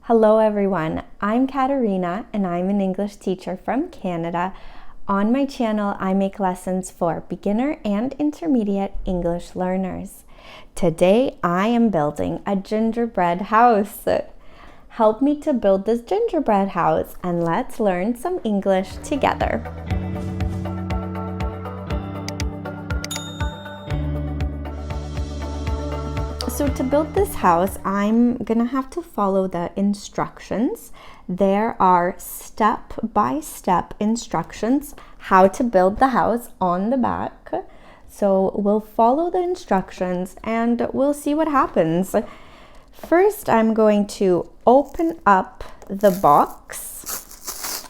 Hello everyone, I'm Katarina and I'm an English teacher from Canada. On my channel, I make lessons for beginner and intermediate English learners. Today, I am building a gingerbread house. Help me to build this gingerbread house and let's learn some English together. So to build this house, I'm gonna have to follow the instructions. There are step-by-step instructions how to build the house on the back. So we'll follow the instructions and we'll see what happens. First, I'm going to open up the box.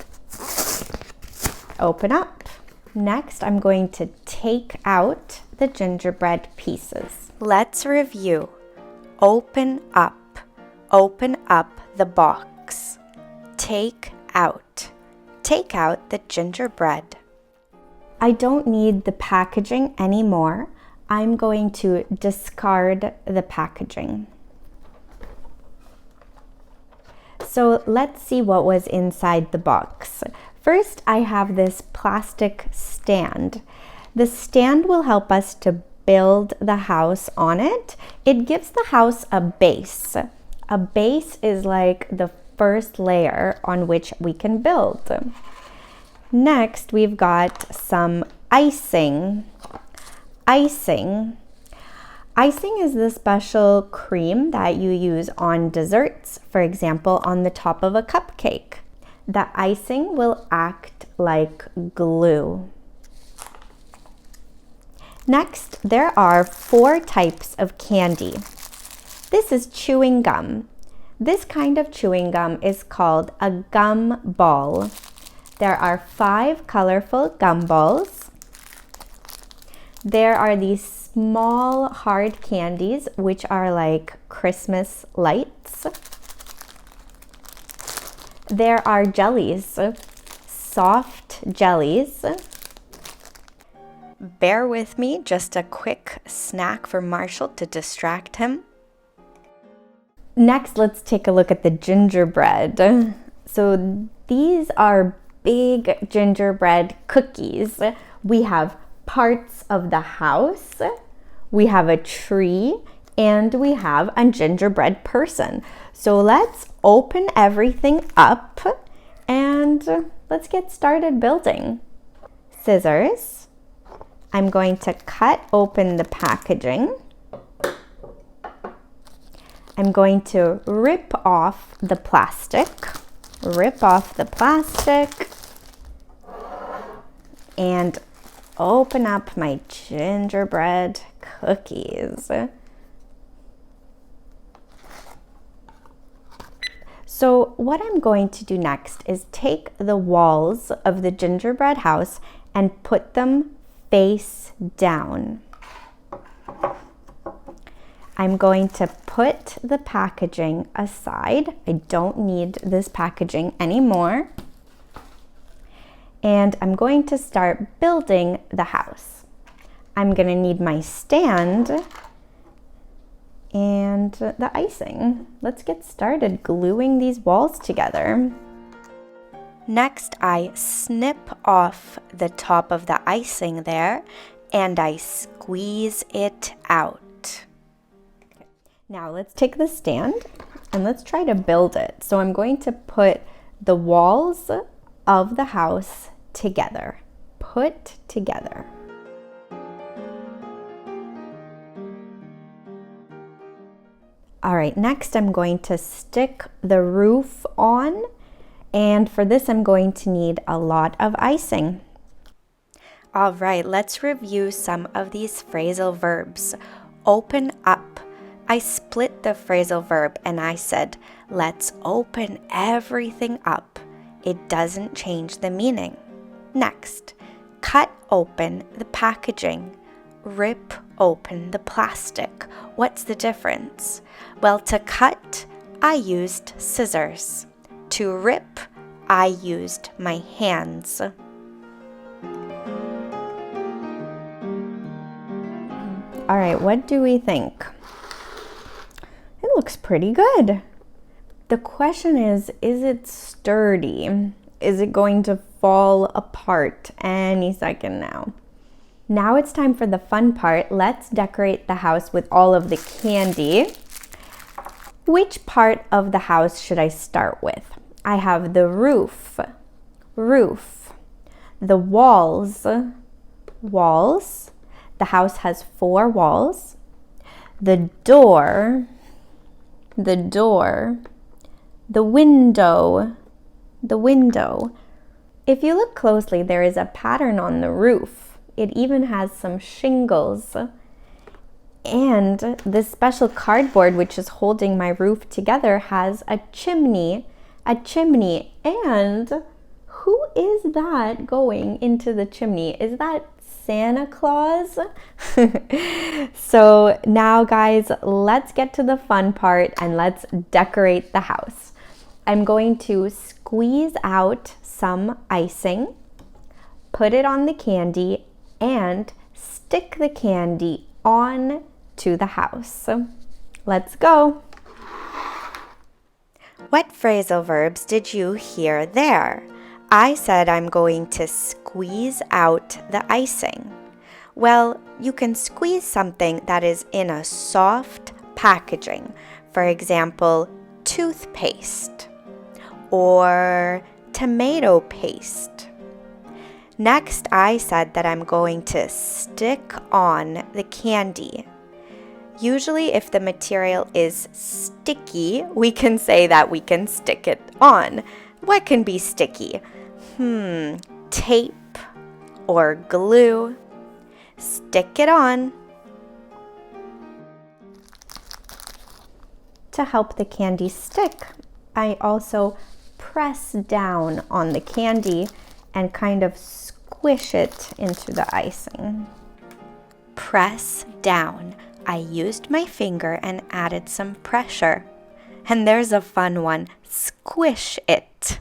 Open up. Next, I'm going to take out the gingerbread pieces. Let's review. Open up the box. Take out the gingerbread. I don't need the packaging anymore. I'm going to discard the packaging. So let's see what was inside the box. First, I have this plastic stand. The stand will help us to build the house on it. It gives the house a base. A base is like the first layer on which we can build. Next, we've got some icing. Icing is the special cream that you use on desserts, for example, on the top of a cupcake. The icing will act like glue. Next, there are 4 types of candy. This is chewing gum. This kind of chewing gum is called a gum ball. There are 5 colorful gum balls. There are these small hard candies, which are like Christmas lights. There are jellies, soft jellies. Bear with me, just a quick snack for Marshall to distract him. Next, let's take a look at the gingerbread. So these are big gingerbread cookies. We have parts of the house, we have a tree, and we have a gingerbread person. So let's open everything up and let's get started building. Scissors. I'm going to cut open the packaging. I'm going to rip off the plastic. Rip off the plastic. And open up my gingerbread cookies. So what I'm going to do next is take the walls of the gingerbread house and put them face down. I'm going to put the packaging aside. I don't need this packaging anymore. And I'm going to start building the house. I'm going to need my stand and the icing. Let's get started gluing these walls together. Next, I snip off the top of the icing there and I squeeze it out. Now let's take the stand and let's try to build it. So I'm going to put the walls of the house together. Put together. All right, next I'm going to stick the roof on. And for this, I'm going to need a lot of icing. All right, let's review some of these phrasal verbs. Open up. I split the phrasal verb and I said, let's open everything up. It doesn't change the meaning. Next, cut open the packaging. Rip open the plastic. What's the difference? Well, to cut, I used scissors. To rip, I used my hands. All right, what do we think? It looks pretty good. The question is it sturdy? Is it going to fall apart any second now? Now it's time for the fun part. Let's decorate the house with all of the candy. Which part of the house should I start with? I have the roof, the walls. The house has 4 walls. The door, the window. If you look closely, there is a pattern on the roof. It even has some shingles. And this special cardboard, which is holding my roof together, has a chimney. And who is that going into the chimney? Is that Santa Claus? So now, guys, let's get to the fun part and let's decorate the house. I'm going to squeeze out some icing, put it on the candy, and stick the candy on to the house. Let's go. What phrasal verbs did you hear there? I said I'm going to squeeze out the icing. Well, you can squeeze something that is in a soft packaging. For example, toothpaste or tomato paste. Next, I said that I'm going to stick on the candy. Usually, if the material is sticky, we can say that we can stick it on. What can be sticky? Tape or glue. Stick it on. To help the candy stick, I also press down on the candy and kind of squish it into the icing. Press down. I used my finger and added some pressure. And there's a fun one. Squish it.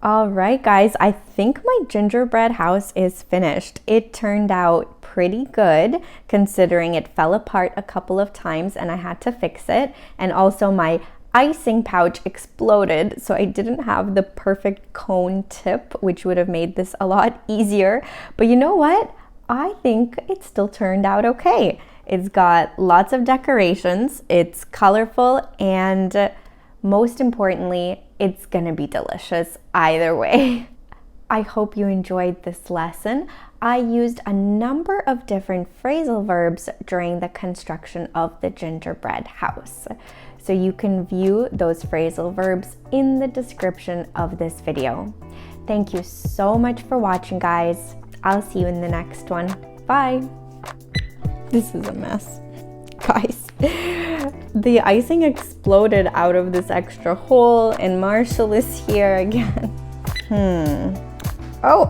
All right, guys, I think my gingerbread house is finished. It turned out pretty good considering it fell apart a couple of times and I had to fix it. And also my icing pouch exploded, so I didn't have the perfect cone tip, which would have made this a lot easier. But you know what? I think it still turned out okay. It's got lots of decorations, it's colorful, and most importantly, it's gonna be delicious either way. I hope you enjoyed this lesson. I used a number of different phrasal verbs during the construction of the gingerbread house. So you can view those phrasal verbs in the description of this video. Thank you so much for watching, guys. I'll see you in the next one. Bye. This is a mess. Guys, the icing exploded out of this extra hole and Marshall is here again. Oh,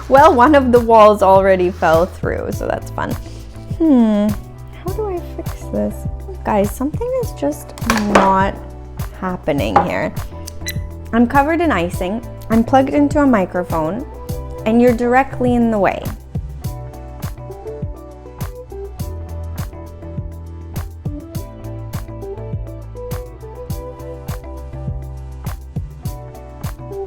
well, one of the walls already fell through, so that's fun. How do I fix this? Guys, something is just not happening here. I'm covered in icing, I'm plugged into a microphone, and you're directly in the way.